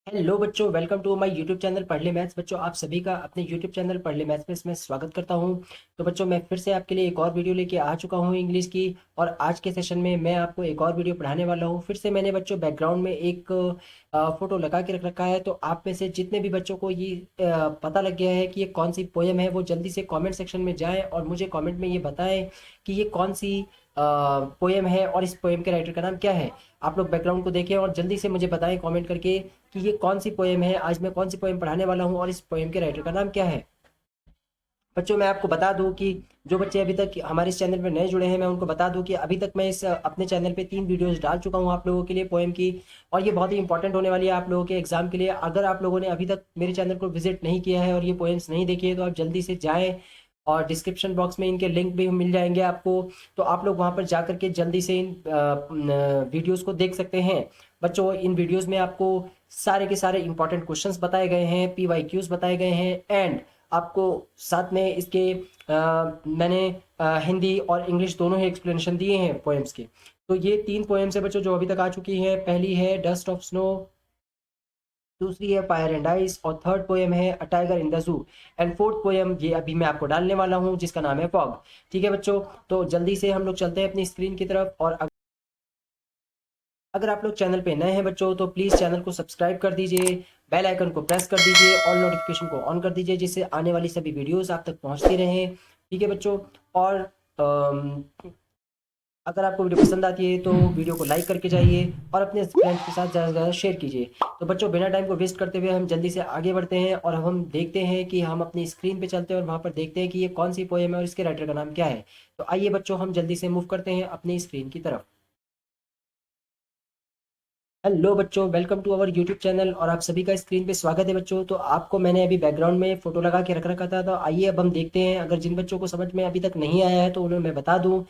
Hello बच्चों, welcome to my YouTube channel पढ़ ले मैथ्स। बच्चों, आप सभी का अपने यूट्यूब चैनल पढ़ ले मैथ्स में इसमें स्वागत करता हूं। तो बच्चों, मैं फिर से आपके लिए एक और वीडियो लेके आ चुका हूं इंग्लिश की। और आज के सेशन में मैं आपको एक और वीडियो पढ़ाने वाला हूं। फिर से मैंने बच्चों बैकग्राउंड में एक फोटो लगा के रख रखा है। तो आप में से जितने भी बच्चों को ये पता लग गया है कि ये कौन सी पोएम है, वो जल्दी से कॉमेंट सेक्शन में जाएँ और मुझे कॉमेंट में ये बताएं कि ये कौन सी पोएम है और इस पोएम के राइटर का नाम क्या है। आप लोग बैकग्राउंड को देखें और जल्दी से मुझे बताएं कमेंट करके कि ये कौन सी पोएम है, आज मैं कौन सी पोएम पढ़ाने वाला हूँ और इस पोएम के राइटर का नाम क्या है। बच्चों, मैं आपको बता दूं कि जो बच्चे अभी तक हमारे इस चैनल में नए जुड़े हैं, मैं उनको बता दूं कि अभी तक मैं इस अपने चैनल पे 3 वीडियोस डाल चुका हूं आप लोगों के लिए पोएम की। और ये बहुत ही इंपॉर्टेंट होने वाली है आप लोगों के एग्जाम के लिए। अगर आप लोगों ने अभी तक मेरे चैनल को विजिट नहीं किया है और ये पोएम्स नहीं देखी है, तो आप जल्दी से जाएँ। और डिस्क्रिप्शन बॉक्स में इनके लिंक भी मिल जाएंगे आपको। तो आप लोग वहाँ पर जा करके जल्दी से इन वीडियोस को देख सकते हैं। बच्चों, इन वीडियोस में आपको सारे के सारे इंपॉर्टेंट क्वेश्चंस बताए गए हैं, PYQs बताए गए हैं, एंड आपको साथ में इसके मैंने हिंदी और इंग्लिश दोनों ही एक्सप्लेनेशन दिए हैं पोएम्स के। तो ये 3 पोएम्स है बच्चों जो अभी तक आ चुकी हैं। पहली है डस्ट ऑफ स्नो, दूसरी है फायर एंड आइस, और थर्ड पोएम है अ tiger in the zoo. And fourth poem ये अभी मैं आपको डालने वाला हूँ, जिसका नाम है फॉग। ठीक है बच्चों, तो जल्दी से हम लोग चलते हैं अपनी स्क्रीन की तरफ। और अगर आप लोग चैनल पे नए हैं बच्चों, तो प्लीज़ चैनल को सब्सक्राइब कर दीजिए, बेल आइकन को प्रेस कर दीजिए, ऑल नोटिफिकेशन को ऑन कर दीजिए, जिससे आने वाली सभी वीडियोस आप तक पहुंचती रहें। ठीक है बच्चों। और अगर आपको वीडियो पसंद आती है तो वीडियो को लाइक करके जाइए और अपने फ्रेंड्स के साथ ज़्यादा से ज़्यादा शेयर कीजिए। तो बच्चों, बिना टाइम को वेस्ट करते हुए हम जल्दी से आगे बढ़ते हैं और हम देखते हैं कि हम अपनी स्क्रीन पे चलते हैं और वहाँ पर देखते हैं कि ये कौन सी पोएम है और इसके राइटर का नाम क्या है। तो आइए बच्चों, हम जल्दी से मूव करते हैं अपनी स्क्रीन की तरफ। हेलो बच्चों, welcome to our YouTube channel और आप सभी का स्क्रीन पे स्वागत है बच्चों। तो आपको मैंने अभी बैकग्राउंड में फोटो लगा के रख रखा था। तो आइए अब हम देखते हैं। अगर जिन बच्चों को समझ में अभी तक नहीं आया है तो उन्हें मैं बता दूं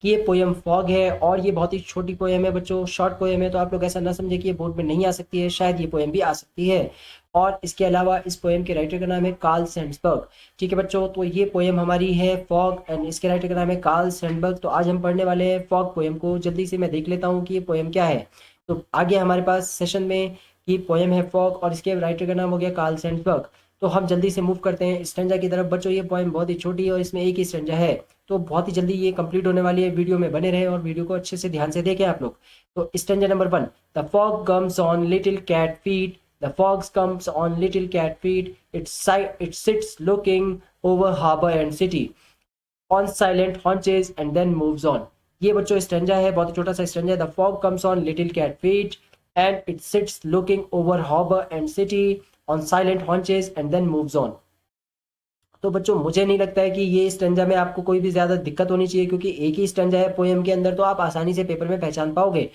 कि ये पोएम फॉग है और ये बहुत ही छोटी पोएम है बच्चों, शॉर्ट पोएम है। तो आप लोग ऐसा ना समझे कि ये बोर्ड में नहीं आ सकती है, शायद ये पोएम भी आ सकती है। और इसके अलावा इस पोएम के राइटर का नाम है कार्ल सैंडबर्ग। ठीक है बच्चों, तो ये पोएम हमारी है फॉग एंड इसके राइटर का नाम है कार्ल सैंडबर्ग। तो आज हम पढ़ने वाले हैं फॉग पोएम को। जल्दी से मैं देख लेता हूँ कि ये पोएम क्या है। तो आगे हमारे पास सेशन में की पोएम है फॉग और इसके राइटर का नाम हो गया कार्ल सैंडबर्ग। तो हम जल्दी से मूव करते हैं स्टेंजा की तरफ। बच्चों, ये पोएम बहुत ही छोटी है और इसमें एक ही स्टेंजा है। तो बहुत ही जल्दी ये कंप्लीट होने वाली है। वीडियो में बने रहे और वीडियो को अच्छे से ध्यान से देखें आप लोग। तो stanza number 1, the fog comes on little cat feet, the fog comes on little cat feet, it sits looking over harbour and city on silent haunches and then moves on. ये बच्चों स्टेंजा है, बहुत ही छोटा सा stanza है। The fog comes on little cat feet and it sits looking over harbour and city on silent haunches and then moves on. तो बच्चों, मुझे नहीं लगता है कि ये स्टेंजा में आपको कोई भी ज्यादा दिक्कत होनी चाहिए, क्योंकि एक ही स्टेंजा है पोएम के अंदर, तो आप आसानी से पेपर में पहचान पाओगे।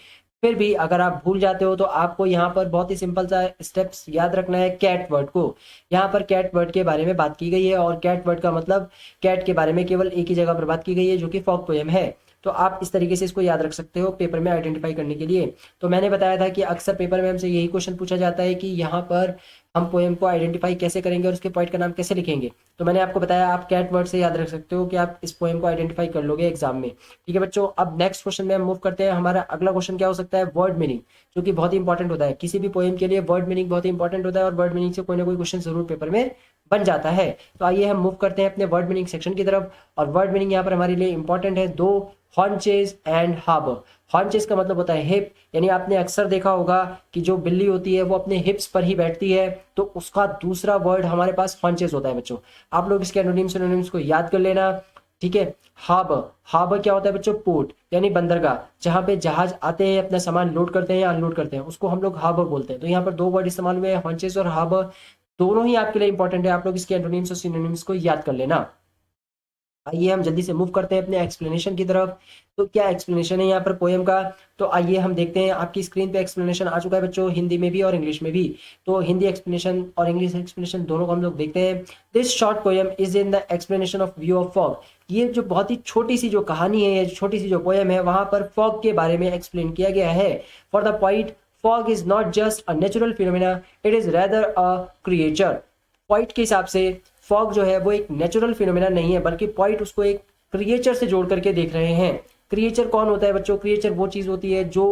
फिर भी अगर आप भूल जाते हो तो आपको यहाँ पर बहुत ही सिंपल सा स्टेप्स याद रखना है कैट वर्ड को। यहाँ पर कैट वर्ड के बारे में बात की गई है और कैट वर्ड का मतलब कैट के बारे में केवल एक ही जगह पर बात की गई है, जो कि फॉग पोएम है। तो आप इस तरीके से इसको याद रख सकते हो पेपर में आइडेंटिफाई करने के लिए। तो मैंने बताया था कि अक्सर पेपर में हमसे यही क्वेश्चन पूछा जाता है कि यहाँ पर हम पोएम को आइडेंटिफाई कैसे करेंगे और उसके पॉइंट का नाम कैसे लिखेंगे। तो मैंने आपको बताया आप कैट वर्ड से याद रख सकते हो कि आप इस पोएम को आइडेंटिफाई कर लोगे एग्जाम में। ठीक है बच्चों, अब नेक्स्ट क्वेश्चन में हम मूव करते हैं। हमारा अगला क्वेश्चन क्या हो सकता है, वर्ड मीनिंग, जो कि बहुत ही इंपॉर्टेंट होता है। किसी भी पोएम के लिए वर्ड मीनिंग बहुत ही इंपॉर्टेंट होता है और वर्ड मीनिंग से कोई ना कोई क्वेश्चन जरूर पेपर में बन जाता है। तो आइए हम मूव करते हैं अपने वर्ड मीनिंग सेक्शन की तरफ। और वर्ड मीनिंग यहाँ पर हमारे लिए इंपॉर्टेंट है दो, हॉन्चेस एंड हार्बर। हॉन्चेस का मतलब होता है हिप, यानी आपने अक्सर देखा होगा कि जो बिल्ली होती है वो अपने हिप्स पर ही बैठती है, तो उसका दूसरा वर्ड हमारे पास हॉन्चेस होता है बच्चों। आप लोग इसके एनोनिम्स सिनोनिम्स को याद कर लेना। ठीक है। हार्बर, हार्बर क्या होता है बच्चों, पोर्ट यानी बंदरगाह, जहां पे जहाज आते हैं, अपना सामान लोड करते हैं या अनलोड करते हैं, उसको हम लोग हार्बर बोलते हैं। तो यहाँ पर दो वर्ड इस्तेमाल हुए हैं, हॉन्चेस और हार्बर। दोनों ही आपके लिए इंपॉर्टेंट है, आप लोग इसके एंटोनिम्स और सिनोनिम्स को याद कर लेना। आइए हम जल्दी से मूव करते हैं अपने एक्सप्लेनेशन की तरफ। तो क्या एक्सप्लेनेशन है यहाँ पर पोएम का, तो आइए हम देखते हैं। आपकी स्क्रीन पे एक्सप्लेनेशन आ चुका है बच्चों, हिंदी में भी और इंग्लिश में भी। तो हिंदी एक्सप्लेनेशन और इंग्लिश एक्सप्लेनेशन दोनों को हम लोग देखते हैं। This short poem is in the explanation of view of fog. ये जो बहुत ही छोटी सी जो कहानी है, ये छोटी सी जो पोएम है, वहां पर फॉग के बारे में एक्सप्लेन किया गया है। For the point, fog is not just a natural phenomena, it is rather a creature. Point के हिसाब से फॉग जो है वो एक नेचुरल फिनोमेना नहीं है, बल्कि पॉइंट उसको एक क्रिएचर से जोड़ करके देख रहे हैं। क्रिएचर कौन होता है बच्चों, क्रिएचर वो चीज होती है जो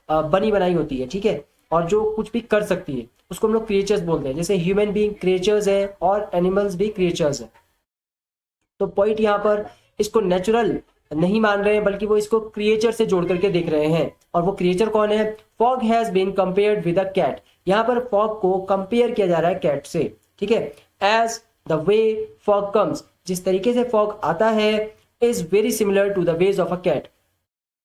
बनी बनाई होती है। ठीक है, और जो कुछ भी कर सकती है उसको हम लोग क्रिएचर्स बोलते हैं। जैसे ह्यूमन बीइंग क्रिएचर्स है और एनिमल्स भी क्रिएचर्स है। तो पॉइंट यहाँ पर इसको नेचुरल नहीं मान रहे हैं बल्कि वो इसको क्रिएचर से जोड़ करके देख रहे हैं। और वो क्रिएचर कौन है? Fog has been compared with a cat. यहाँ पर फॉग को कंपेयर किया जा रहा है कैट से, ठीक है। As the way fog comes, जिस तरीके से फॉग आता है, is very similar to the ways of a cat.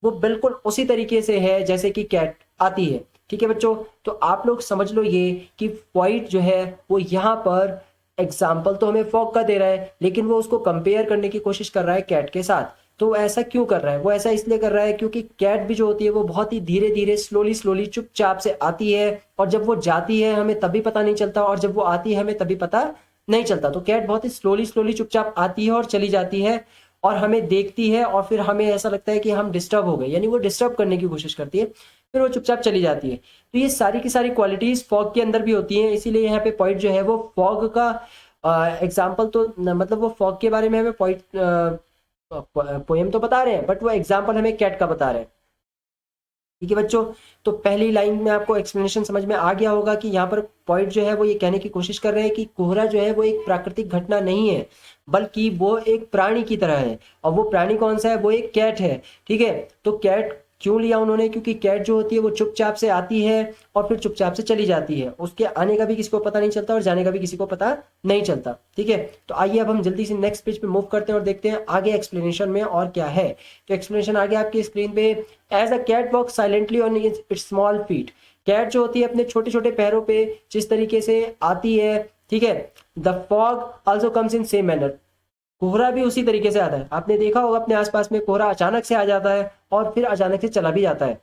वो बिल्कुल उसी तरीके से है जैसे कि कैट आती है, ठीक है बच्चों। तो आप लोग समझ लो ये कि पॉइंट जो है वो यहाँ पर एग्जाम्पल तो हमें फॉग का दे रहा है, लेकिन वो उसको कंपेयर करने की कोशिश कर रहा है कैट के साथ। तो ऐसा क्यों कर रहा है? वो ऐसा इसलिए कर रहा है क्योंकि कैट भी जो होती है वो बहुत ही धीरे धीरे स्लोली स्लोली चुपचाप से आती है, और जब वो जाती है हमें तभी पता नहीं चलता, और जब वो आती है हमें तभी पता नहीं चलता। तो कैट बहुत ही स्लोली स्लोली चुपचाप आती है और चली जाती है, और हमें देखती है, और फिर हमें ऐसा लगता है कि हम डिस्टर्ब हो गए, यानी वो डिस्टर्ब करने की कोशिश करती है, फिर वो चुपचाप चली जाती है। तो ये सारी की सारी क्वालिटीज फॉग के अंदर भी होती हैं। इसीलिए यहाँ पे पॉइंट जो है वो फॉग का एग्जाम्पल तो मतलब वो फॉग के बारे में हमें पॉइंट पोएम तो बता रहे हैं, बट वो एग्जाम्पल हमें कैट का बता रहे हैं, ठीक है बच्चों। तो पहली लाइन में आपको एक्सप्लेनेशन समझ में आ गया होगा कि यहाँ पर पॉइंट जो है वो ये कहने की कोशिश कर रहे हैं कि कोहरा जो है वो एक प्राकृतिक घटना नहीं है, बल्कि वो एक प्राणी की तरह है। और वो प्राणी कौन सा है? वो एक कैट है, ठीक है। तो कैट क्यों लिया उन्होंने? क्योंकि कैट जो होती है वो चुपचाप से आती है और फिर चुपचाप से चली जाती है, उसके आने का भी किसी को पता नहीं चलता और जाने का भी किसी को पता नहीं चलता, ठीक है। तो आइए अब हम जल्दी से नेक्स्ट पेज पे मूव करते हैं और देखते हैं आगे एक्सप्लेनेशन में और क्या है। तो एक्सप्लेनेशन आगे आपकी स्क्रीन पे, as a cat walk silently on its small feet. Cat जो होती है अपने छोटे छोटे पैरों पे जिस तरीके से आती है, ठीक है। The fog also comes in same manner. कोहरा भी उसी तरीके से आता है। आपने देखा होगा अपने आसपास में कोहरा अचानक से आ जाता है और फिर अचानक से चला भी जाता है।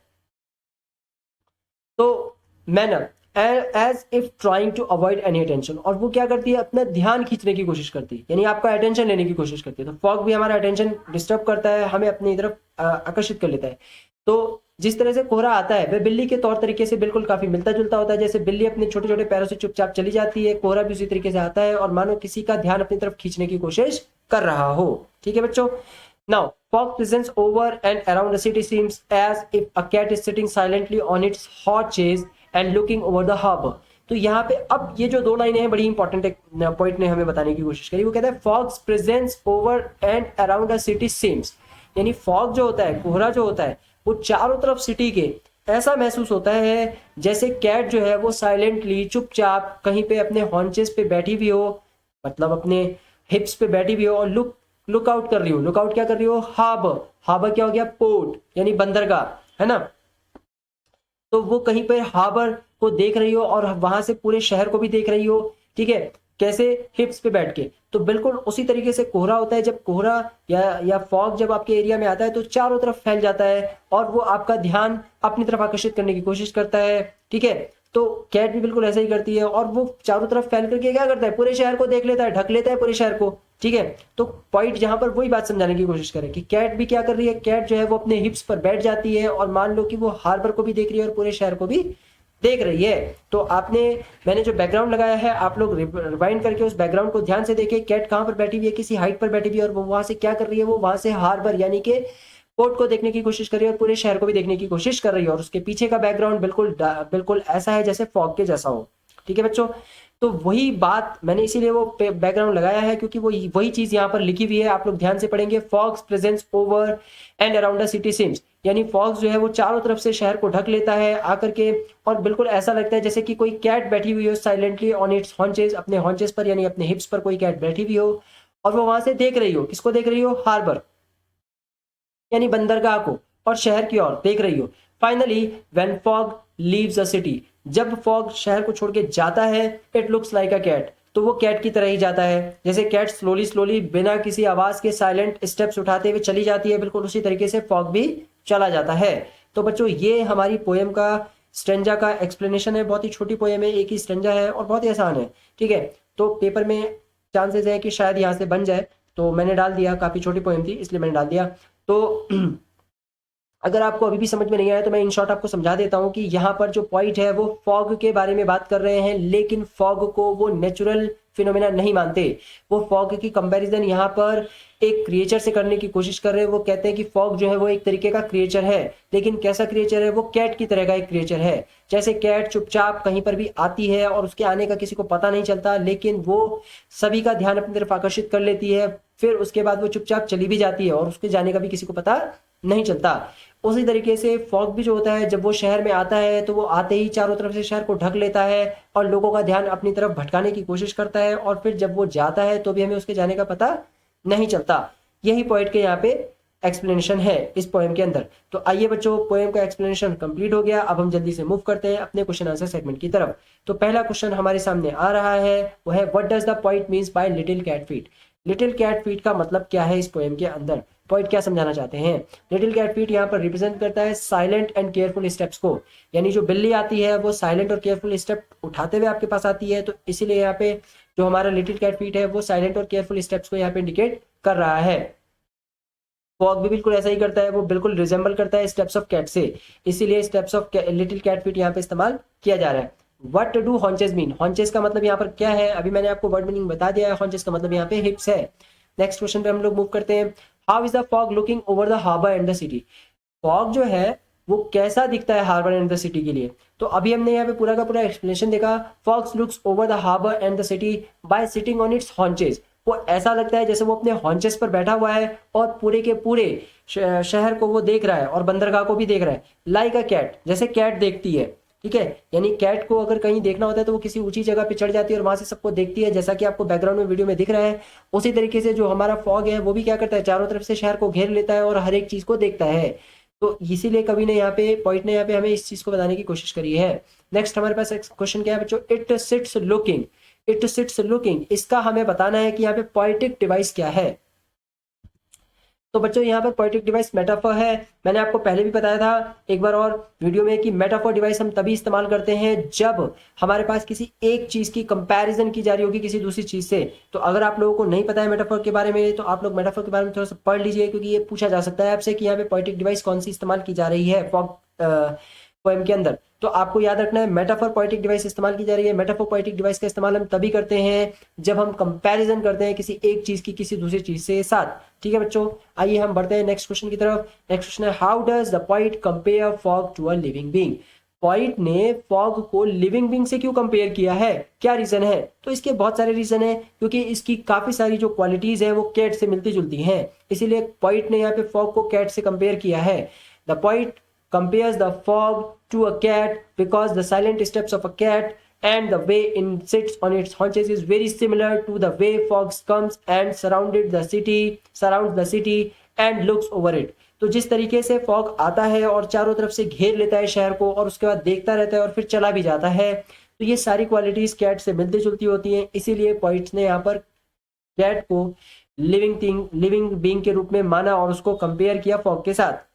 तो manner as if trying to avoid any attention, और वो क्या करती है? अपना ध्यान खींचने की कोशिश करती है, यानी आपका अटेंशन लेने की कोशिश करती है। तो फॉग भी हमारा अटेंशन डिस्टर्ब करता है, हमें अपनी तरफ आकर्षित कर लेता है। तो जिस तरह से कोहरा आता है वह बिल्ली के तौर तरीके से बिल्कुल काफी मिलता जुलता होता है। जैसे बिल्ली अपने छोटे छोटे पैरों से चुपचाप चली जाती है, कोहरा भी उसी तरीके से आता है और मानो किसी का ध्यान अपनी तरफ खींचने की कोशिश कर रहा हो, ठीक है बच्चों। Now fog presents over and around the city seems as if a cat is sitting silently on its haunches and looking over the harbour. तो यहाँ पे अब ये जो दो लाइनें हैं बड़ी इंपॉर्टेंट एक पॉइंट ने हमें बताने की कोशिश करी। वो कहता है fogs presence over and around the city seems, यानी फॉग जो होता है, कोहरा जो होता है, वो चारों तरफ सिटी के ऐसा महसूस होता है जैसे कैट जो है वो साइलेंटली चुपचाप कहीं पे अपने हॉन्चेस पे बैठी भी हो, मतलब अपने हिप्स पे बैठी भी हो, और लुक आउट कर रही हो। लुक आउट क्या कर रही हो? हार्बर। हार्बर क्या हो गया? पोर्ट, यानी बंदरगाह, है ना। तो वो कहीं पर हार्बर को देख रही हो और वहां से पूरे शहर को भी देख रही हो, ठीक है। कैसे? हिप्स पे बैठ के। तो बिल्कुल उसी तरीके से कोहरा होता है। जब कोहरा या फॉग जब आपके एरिया में आता है तो चारों तरफ फैल जाता है और वो आपका ध्यान अपनी तरफ आकर्षित करने की कोशिश करता है, ठीक है। तो कैट भी बिल्कुल ऐसा ही करती है और वो चारों तरफ फैल करके क्या करता है? पूरे शहर को देख लेता है, ढक लेता है पूरे शहर को, ठीक है। तो पॉइंट जहां पर वही बात समझाने की कोशिश करें कि कैट भी क्या कर रही है? कैट जो है वो अपने हिप्स पर बैठ जाती है और मान लो कि वो हार्बर को भी देख रही है और पूरे शहर को भी देख रही है। तो मैंने जो बैकग्राउंड लगाया है, आप लोग रिवाइंड करके उस बैकग्राउंड को ध्यान से देखें। कैट कहां पर बैठी हुई है? किसी हाइट पर बैठी हुई है और वो वहां से क्या कर रही है? वो वहां से हार्बर यानी कि पोर्ट को देखने की कोशिश कर रही है और पूरे शहर को भी देखने की कोशिश कर रही है, और उसके पीछे का बैकग्राउंड बिल्कुल ऐसा है जैसे फॉग के जैसा हो, ठीक है बच्चों। तो वही बात मैंने इसीलिए वो बैकग्राउंड लगाया है क्योंकि वही चीज यहाँ पर लिखी हुई है। आप लोग ध्यान से पढ़ेंगे, fog's presence over and around the city seems, यानी फॉग्स जो है वो चारों तरफ से शहर को ढक लेता है आकर के, और बिल्कुल ऐसा लगता है जैसे कि कोई कैट बैठी हुई हो साइलेंटली ऑन इट्स हॉन्चेस, अपने हॉन्चेस पर यानी अपने हिप्स पर कोई कैट बैठी हुई हो और वो वहां से देख रही हो। किसको देख रही हो? हार्बर यानी बंदरगाह को, और शहर की ओर देख रही हो। Finally when fog leaves a city, जब फॉग शहर को छोड़ के जाता है, it looks like a cat, तो वो कैट की तरह ही जाता है। जैसे कैट स्लोली स्लोली बिना किसी आवाज के साइलेंट स्टेप्स उठाते हुए चली जाती है, बिल्कुल उसी तरीके से फॉग भी चला जाता है। तो बच्चों ये हमारी पोएम का स्टेंजा का एक्सप्लेनेशन है। बहुत ही छोटी पोएम है, एक ही स्टेंजा है और बहुत ही आसान है, ठीक है। तो पेपर में चांसेस है कि शायद यहाँ से बन जाए, तो मैंने डाल दिया। काफी छोटी पोएम थी इसलिए मैंने डाल दिया। तो अगर आपको अभी भी समझ में नहीं आया तो मैं इन शॉर्ट आपको समझा देता हूं कि यहाँ पर जो पॉइंट है वो फॉग के बारे में बात कर रहे हैं, लेकिन फॉग को वो नेचुरल फिनोमेना नहीं मानते। वो फॉग की कंपैरिजन यहाँ पर एक क्रिएचर से करने की कोशिश कर रहे हैं। वो कहते हैं कि फॉग जो है वो एक तरीके का क्रिएचर है, लेकिन कैसा क्रिएचर है, वो कैट की तरह का एक क्रिएचर है। जैसे कैट चुपचाप कहीं पर भी आती है और उसके आने का किसी को पता नहीं चलता, लेकिन वो सभी का ध्यान अपनी तरफ आकर्षित कर लेती है, फिर उसके बाद वो चुपचाप चली भी जाती है और उसके जाने का भी किसी को पता नहीं चलता। उसी तरीके से फॉग भी जो होता है, जब वो शहर में आता है तो वो आते ही चारों तरफ से शहर को ढक लेता है और लोगों का ध्यान अपनी तरफ भटकाने की कोशिश करता है, और फिर जब वो जाता है तो भी हमें उसके जाने का पता नहीं चलता। यही पोएट के यहाँ पे एक्सप्लेनेशन है इस पोएम के अंदर। तो आइए बच्चों, पोएम का एक्सप्लेनेशन कंप्लीट हो गया। अब हम जल्दी से मूव करते हैं अपने क्वेश्चन आंसर सेगमेंट की तरफ। तो पहला क्वेश्चन हमारे सामने आ रहा है, वो है what does the poet means by little cat feet. Little cat feet का मतलब क्या है इस पोएम के अंदर, पोएट क्या समझाना चाहते हैं। लिटिल कैट फीट यहाँ पर रिप्रेजेंट करता है साइलेंट एंड केयरफुल स्टेप्स को, यानी जो बिल्ली आती है वो साइलेंट और केयरफुल स्टेप उठाते हुए आपके पास आती है, तो इसीलिए यहाँ पे जो हमारा लिटिल कैट फीट है वो साइलेंट और केयरफुल स्टेप्स को यहाँ पे इंडिकेट कर रहा है। फॉग भी बिल्कुल ऐसा ही करता है, वो बिल्कुल रिजेंबल करता है स्टेप्स ऑफ कैट से, इसीलिए steps of little cat feet यहाँ पे इस्तेमाल किया जा रहा है। What do haunches mean, haunches का मतलब यहाँ पर क्या है, अभी मैंने आपको वर्ड मीनिंग बता दिया है। हॉन्चेस का मतलब यहाँ पे हिप्स है। नेक्स्ट क्वेश्चन पे हम लोग मूव करते हैं। How is the fog looking over the harbour and the city. Fog जो है वो कैसा दिखता है हार्बर एंड द सिटी के लिए, तो अभी हमने यहाँ पे पूरा का पूरा एक्सप्लेनेशन देखा। Fox looks over the harbour and the city by sitting on its haunches. वो ऐसा लगता है जैसे वो अपने हॉन्चेस पर बैठा हुआ है और पूरे के पूरे शहर को वो देख रहा है और बंदरगाह को भी देख रहा है। लाइक अ कैट, जैसे कैट देखती है, ठीक है। यानी कैट को अगर कहीं देखना होता है तो वो किसी ऊंची जगह पे चढ़ जाती है और वहां से सबको देखती है, जैसा कि आपको बैकग्राउंड में वीडियो में दिख रहा है। उसी तरीके से जो हमारा फॉग है वो भी क्या करता है, चारों तरफ से शहर को घेर लेता है और हर एक चीज को देखता है। तो इसीलिए कवि ने यहाँ पे, पोइट ने यहाँ पे हमें इस चीज को बताने की कोशिश करी है। नेक्स्ट हमारे पास क्वेश्चन क्या है बच्चों, it sits looking. It sits looking, इसका हमें बताना है कि यहाँ पे पोएटिक डिवाइस क्या है। तो बच्चों यहाँ पर पोएटिक डिवाइस मेटाफर है। मैंने आपको पहले भी बताया था एक बार और वीडियो में कि मेटाफर डिवाइस हम तभी इस्तेमाल करते हैं जब हमारे पास किसी एक चीज की कंपैरिजन की जा रही होगी किसी दूसरी चीज से। तो अगर आप लोगों को नहीं पता है मेटाफर के बारे में, तो आप लोग मेटाफर के बारे में थोड़ा सा पढ़ लीजिए, क्योंकि ये पूछा जा सकता है आपसे कि यहाँ पे पोएटिक डिवाइस कौन सी इस्तेमाल की जा रही है फॉग पोएम के अंदर। तो आपको याद रखना है मेटाफर पोएटिक डिवाइस इस्तेमाल की जा रही है। मेटाफर पोएटिक डिवाइस का इस्तेमाल हम तभी करते हैं जब हम कंपैरिजन करते हैं किसी एक चीज की किसी दूसरी चीज से साथ। ठीक है बच्चों, आइए हम बढ़ते हैं नेक्स्ट क्वेश्चन की तरफ। नेक्स्ट क्वेश्चन है, how does the poet compare fog to a living being. Poet ने फॉग को लिविंग बीइंग से क्यों कंपेयर किया है, क्या रीजन है। तो इसके बहुत सारे रीजन है, क्योंकि इसकी काफी सारी जो क्वालिटीज है वो कैट से मिलती जुलती हैं, इसीलिए पोएट ने यहाँ पे फॉग को कैट से कंपेयर किया है। The poet compares the fog to a cat because the silent steps of a cat and the way it sits on its haunches is very similar to the way fog comes and surrounds the city and looks over it। तो जिस तरीके से fog आता है और चारों तरफ से घेर लेता है शहर को और उसके बाद देखता रहता है और फिर चला भी जाता है, तो ये सारी क्वालिटीज कैट से मिलती जुलती होती हैं, इसीलिए पोइट्स ने यहाँ पर कैट को लिविंग बीइंग के रूप में माना और उसको कंपेयर किया फॉग के साथ।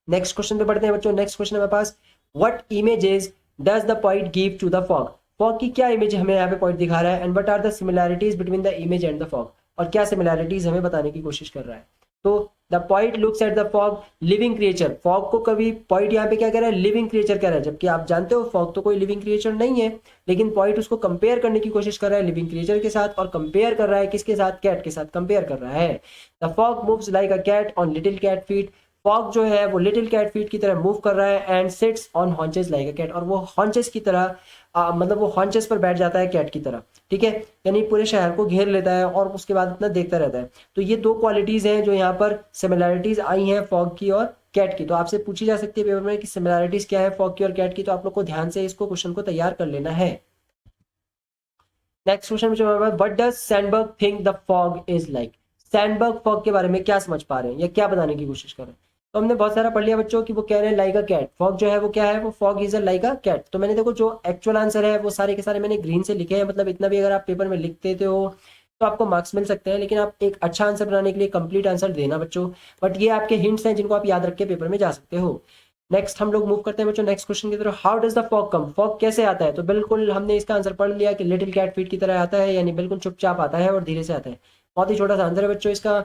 नेक्स्ट क्वेश्चन पे बढ़ते हैं बच्चों। नेक्स्ट क्वेश्चन हमारे पास, what images does the poet give to the fog. Fog की क्या इमेज हमें यहाँ पे पोएट दिखा रहा है, and what are the similarities between the image and the fog, और क्या सिमिलैरिटीज हमें बताने की कोशिश कर रहा है। तो the poet looks at the fog living creature. Fog को कभी पोएट यहाँ पे क्या कह रहा है, लिविंग क्रिएचर कह रहा है, जबकि आप जानते हो फॉग तो कोई लिविंग क्रिएचर नहीं है, लेकिन पोएट उसको कंपेयर करने की कोशिश कर रहा है लिविंग क्रिएचर के साथ, और कंपेयर कर रहा है किसके साथ, कैट के साथ कंपेयर कर रहा है। The fog moves like a cat on little cat feet. Fog जो है वो लिटिल कैट फीट की तरह मूव कर रहा है and sits on haunches like a cat, और वो हॉन्चेस की तरह मतलब वो हॉन्चेस पर बैठ जाता है कैट की तरह, ठीक है। यानी पूरे शहर को घेर लेता है और उसके बाद अपना देखता रहता है। तो ये दो क्वालिटीज हैं जो यहाँ पर सिमिलैरिटीज आई हैं फॉग की और कैट की। तो आपसे पूछी जा सकती है पेपर में कि सिमिलैरिटीज क्या है फॉग की और कैट की, तो आप लोग को ध्यान से इसको क्वेश्चन को तैयार कर लेना है। नेक्स्ट क्वेश्चन जो है, what does Sandberg think the fog is like. Sandberg fog के बारे में क्या समझ पा रहे हैं या क्या बताने की कोशिश कर रहे हैं। तो हमने बहुत सारा पढ़ लिया बच्चों कि वो कह रहे हैं लाइक अ कैट। फॉग जो है वो क्या है, वो fog is a like a cat. तो मैंने देखो जो एक्चुअल आंसर है वो सारे के सारे मैंने ग्रीन से लिखे हैं, मतलब इतना भी अगर आप पेपर में लिख देते हो तो आपको मार्क्स मिल सकते हैं, लेकिन आप एक अच्छा आंसर बनाने के लिए कंप्लीट आंसर देना बच्चों। बट ये आपके हिंट्स हैं जिनको आप याद रख के पेपर में जा सकते हो। नेक्स्ट हम लोग मूव करते हैं बच्चों नेक्स्ट क्वेश्चन की तरफ। How does the fog come, fog कैसे आता है। तो बिल्कुल हमने इसका आंसर पढ़ लिया कि लिटिल कैट फीट की तरह आता है, यानी बिल्कुल चुपचाप आता है और धीरे से आता है। बहुत ही छोटा सा आंसर है बच्चों इसका।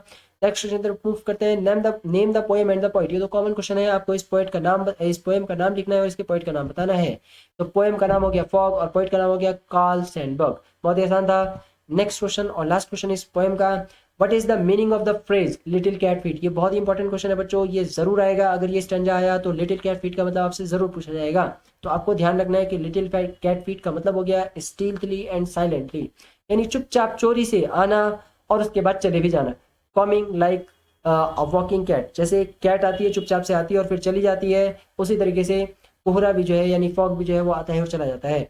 नेक्स्ट क्वेश्चन तरफ मूव करते हैं। Name the poem and the poet. ये तो कॉमन क्वेश्चन है, आपको इस पोएट का नाम, इस पोएम का नाम लिखना है और इसके पोइट का नाम बताना है। तो पोएम का नाम हो गया फॉग और पोइट का नाम हो गया कार्ल सैंडबर्ग। बहुत ही आसान था। नेक्स्ट क्वेश्चन और लास्ट क्वेश्चन इस पोएम का, what is the meaning of the phrase little cat feet. ये बहुत ही इंपॉर्टेंट क्वेश्चन है बच्चों, ये जरूर आएगा। अगर ये स्टैंजा आया तो लिटिल कैट फीट का मतलब आपसे जरूर पूछा जाएगा। तो आपको ध्यान रखना है कि लिटिल कैट फीट का मतलब हो गया स्टील्थली एंड साइलेंटली, यानी चुपचाप चोरी से आना और उसके बाद चले भी जाना। Coming like a walking cat, जैसे कैट आती है चुपचाप से आती है और फिर चली जाती है, उसी तरीके से कोहरा भी जो है यानी फॉग भी जो है वो आता है और चला जाता है।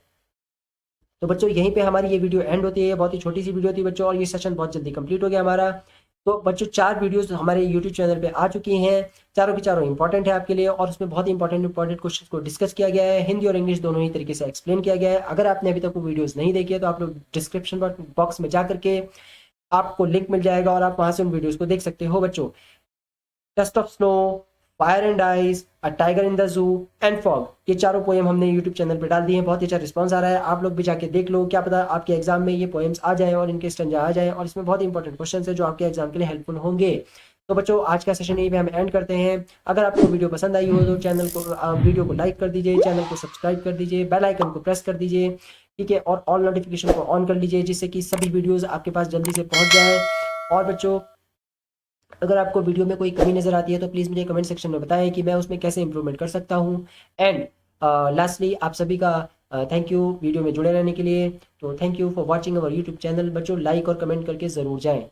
तो बच्चों यहीं पे हमारी ये वीडियो एंड होती है। बहुत ही छोटी सी वीडियो थी बच्चों और ये सेशन बहुत जल्दी कंप्लीट हो गया हमारा। तो बच्चों 4 वीडियोस हमारे यूट्यूब चैनल पे आ चुकी हैं, चारों की चारों इंपॉर्टेंट है आपके लिए और उसमें बहुत इंपॉर्टेंट क्वेश्चन को डिस्कस किया गया है, हिंदी और इंग्लिश दोनों ही तरीके से एक्सप्लेन किया गया है। अगर आपने अभी तक वो वीडियोस नहीं देखी है तो आप लोग डिस्क्रिप्शन बॉक्स में जा करके आपको लिंक मिल जाएगा और आप वहां से उन वीडियोस को देख सकते हो बच्चों। Dust of snow, fire and ice, a tiger in the zoo and fog, ये चारों पोएम हमने यूट्यूब चैनल पे डाल दिए हैं। बहुत ही अच्छा रिस्पांस आ रहा है, आप लोग भी जाके देख लो, क्या पता आपके एग्जाम में ये पोएम्स आ जाएं और इनके स्टैंजा आ जाएं और इसमें बहुत ही इंपॉर्टेंट क्वेश्चन है जो आपके एग्जाम के लिए हेल्पफुल होंगे। तो बच्चों आज का सेशन यहीं पे हम एंड करते हैं। अगर आपको वीडियो पसंद आई हो तो चैनल को वीडियो को लाइक कर दीजिए, चैनल को सब्सक्राइब कर दीजिए, बेल आइकन को प्रेस कर दीजिए, ठीक है, और ऑल नोटिफिकेशन को ऑन कर लीजिए जिससे कि सभी वीडियोज आपके पास जल्दी से पहुंच जाए। और बच्चों अगर आपको वीडियो में कोई कमी नजर आती है तो प्लीज़ मुझे कमेंट सेक्शन में बताएं कि मैं उसमें कैसे इंप्रूवमेंट कर सकता हूं। एंड लास्टली आप सभी का थैंक यू वीडियो में जुड़े रहने के लिए। तो thank you for watching our YouTube channel. बच्चों लाइक और कमेंट करके ज़रूर जाएं।